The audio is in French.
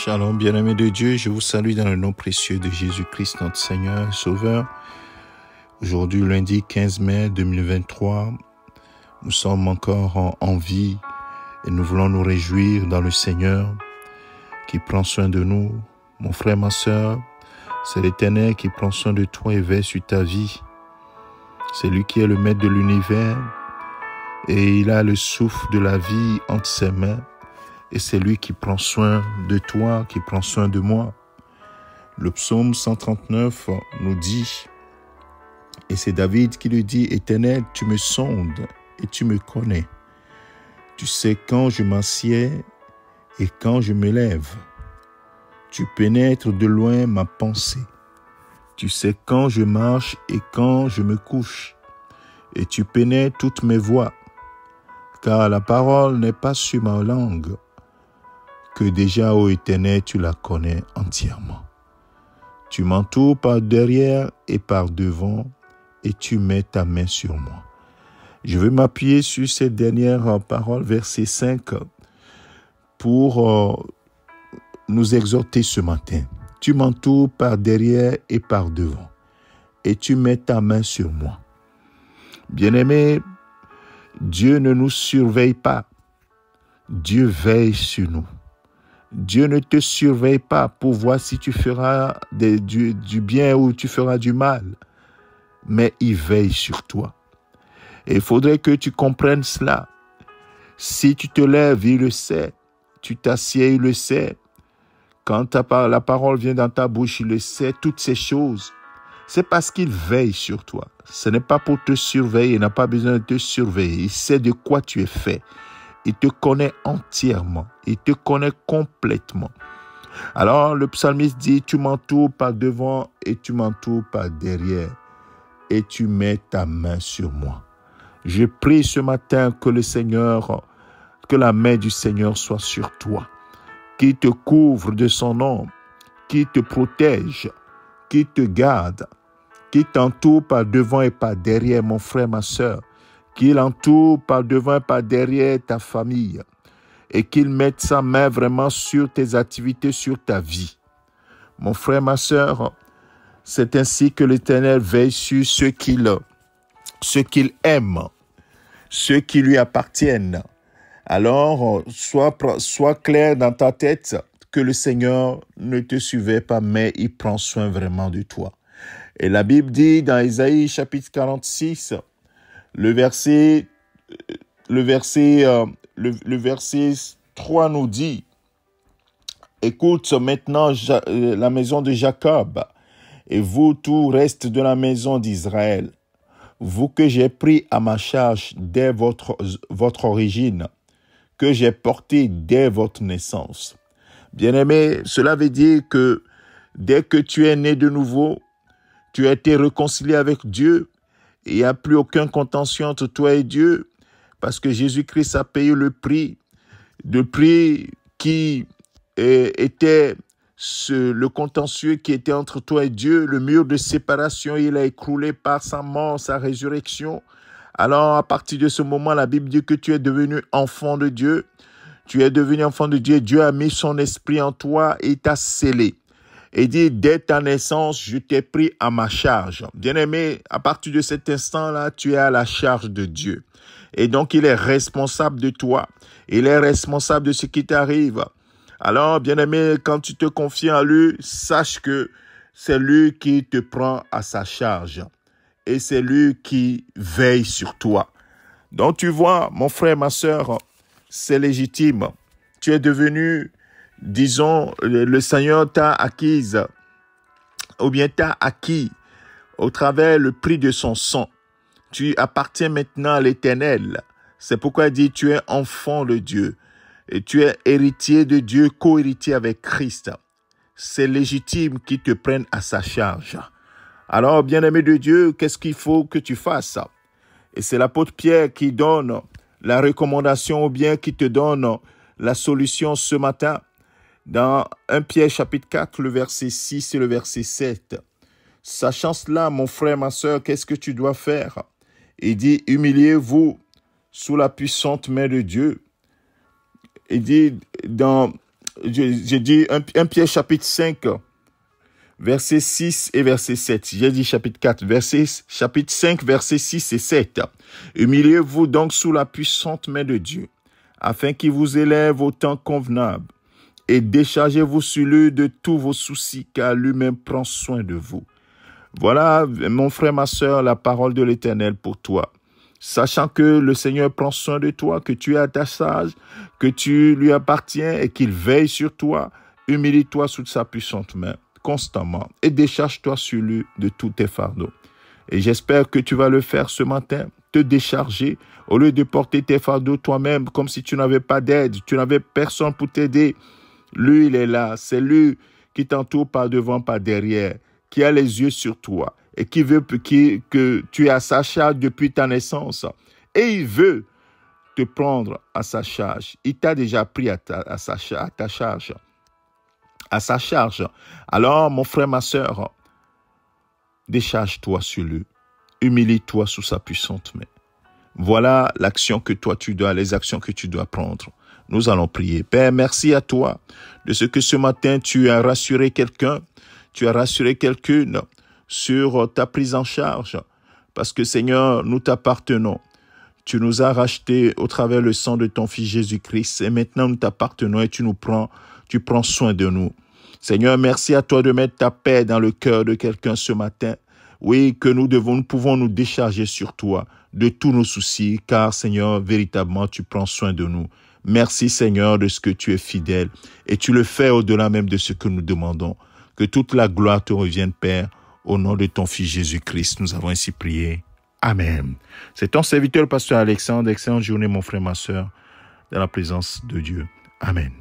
Shalom, bien-aimés de Dieu, je vous salue dans le nom précieux de Jésus-Christ, notre Seigneur et Sauveur. Aujourd'hui, lundi 15 mai 2023, nous sommes encore en vie et nous voulons nous réjouir dans le Seigneur qui prend soin de nous. Mon frère, ma sœur, c'est l'Éternel qui prend soin de toi et veille sur ta vie. C'est lui qui est le maître de l'univers et il a le souffle de la vie entre ses mains. Et c'est lui qui prend soin de toi, qui prend soin de moi. Le psaume 139 nous dit, et c'est David qui le dit, « Éternel, tu me sondes et tu me connais. Tu sais quand je m'assieds et quand je me lève. Tu pénètres de loin ma pensée. Tu sais quand je marche et quand je me couche. Et tu pénètres toutes mes voies. Car la parole n'est pas sur ma langue. Que déjà, ô Éternel, tu la connais entièrement. Tu m'entoures par derrière et par devant, et tu mets ta main sur moi. » Je veux m'appuyer sur cette dernière parole, verset 5, pour nous exhorter ce matin. Tu m'entoures par derrière et par devant, et tu mets ta main sur moi. Bien-aimés, Dieu ne nous surveille pas. Dieu veille sur nous. Dieu ne te surveille pas pour voir si tu feras du bien ou tu feras du mal, mais il veille sur toi. Et il faudrait que tu comprennes cela. Si tu te lèves, il le sait. Tu t'assieds, il le sait. Quand la parole vient dans ta bouche, il le sait. Toutes ces choses, c'est parce qu'il veille sur toi. Ce n'est pas pour te surveiller, il n'a pas besoin de te surveiller. Il sait de quoi tu es fait. Il te connaît entièrement. Il te connaît complètement. Alors, le psalmiste dit, tu m'entoures par devant et tu m'entoures par derrière. Et tu mets ta main sur moi. Je prie ce matin que que la main du Seigneur soit sur toi. Qu'il te couvre de son ombre. Qu'il te protège. Qu'il te garde. Qu'il t'entoure par devant et par derrière, mon frère, ma sœur. Qu'il entoure par devant et par derrière ta famille et qu'il mette sa main vraiment sur tes activités, sur ta vie. Mon frère, ma sœur, c'est ainsi que l'Éternel veille sur ceux qu'il aime, ceux qui lui appartiennent. Alors, sois clair dans ta tête que le Seigneur ne te surveille pas, mais il prend soin vraiment de toi. Et la Bible dit dans Ésaïe chapitre 46, le verset 3 nous dit, « Écoute maintenant la maison de Jacob, et vous tout reste de la maison d'Israël, vous que j'ai pris à ma charge dès votre origine, que j'ai porté dès votre naissance. » Bien-aimé, cela veut dire que dès que tu es né de nouveau, tu as été réconcilié avec Dieu. Il n'y a plus aucun contentieux entre toi et Dieu parce que Jésus-Christ a payé le prix qui était le contentieux qui était entre toi et Dieu, le mur de séparation, il a écroulé par sa mort, sa résurrection. Alors, à partir de ce moment, la Bible dit que tu es devenu enfant de Dieu. Tu es devenu enfant de Dieu. Dieu a mis son esprit en toi et t'a scellé. Et dit, dès ta naissance, je t'ai pris à ma charge. Bien-aimé, à partir de cet instant-là, tu es à la charge de Dieu. Et donc, il est responsable de toi. Il est responsable de ce qui t'arrive. Alors, bien-aimé, quand tu te confies en lui, sache que c'est lui qui te prend à sa charge. Et c'est lui qui veille sur toi. Donc, tu vois, mon frère, ma sœur, c'est légitime. Tu es devenu... Disons, le Seigneur t'a acquise, ou bien t'a acquis au travers le prix de son sang. Tu appartiens maintenant à l'Éternel. C'est pourquoi il dit, tu es enfant de Dieu. Et tu es héritier de Dieu, co-héritier avec Christ. C'est légitime qu'il te prenne à sa charge. Alors, bien-aimé de Dieu, qu'est-ce qu'il faut que tu fasses? Et c'est l'apôtre Pierre qui donne la recommandation ou bien qui te donne la solution ce matin. Dans 1 Pierre chapitre 4, le verset 6 et le verset 7. Sachant cela, mon frère, ma sœur, qu'est-ce que tu dois faire? Il dit, humiliez-vous sous la puissante main de Dieu. Il dit dans j'ai dit 1 Pierre chapitre 5, verset 6 et verset 7. J'ai dit chapitre 4, chapitre 5, verset 6 et 7. Humiliez-vous donc sous la puissante main de Dieu, afin qu'il vous élève au temps convenable, et déchargez-vous sur lui de tous vos soucis, car lui-même prend soin de vous. Voilà, mon frère, ma sœur, la parole de l'Éternel pour toi. Sachant que le Seigneur prend soin de toi, que tu es à ta charge, que tu lui appartiens et qu'il veille sur toi, humilie-toi sous sa puissante main constamment et décharge-toi sur lui de tous tes fardeaux. Et j'espère que tu vas le faire ce matin, te décharger au lieu de porter tes fardeaux toi-même comme si tu n'avais pas d'aide, tu n'avais personne pour t'aider. Lui, il est là, c'est lui qui t'entoure par devant, par derrière, qui a les yeux sur toi et qui veut que tu es à sa charge depuis ta naissance. Et il veut te prendre à sa charge. Il t'a déjà pris à sa charge. Alors, mon frère, ma sœur, décharge-toi sur lui. Humilie-toi sous sa puissante main. Voilà l'action que toi tu dois, les actions que tu dois prendre. Nous allons prier. Père, merci à toi de ce que ce matin tu as rassuré quelqu'un, tu as rassuré quelqu'une sur ta prise en charge. Parce que Seigneur, nous t'appartenons. Tu nous as rachetés au travers le sang de ton Fils Jésus-Christ. Et maintenant nous t'appartenons et tu prends soin de nous. Seigneur, merci à toi de mettre ta paix dans le cœur de quelqu'un ce matin. Oui, que nous pouvons nous décharger sur toi de tous nos soucis, car Seigneur, véritablement, tu prends soin de nous. Merci Seigneur de ce que tu es fidèle et tu le fais au-delà même de ce que nous demandons. Que toute la gloire te revienne, Père, au nom de ton Fils Jésus-Christ. Nous avons ainsi prié. Amen. C'est ton serviteur, le pasteur Alexandre. Excellente journée, mon frère, ma sœur, dans la présence de Dieu. Amen.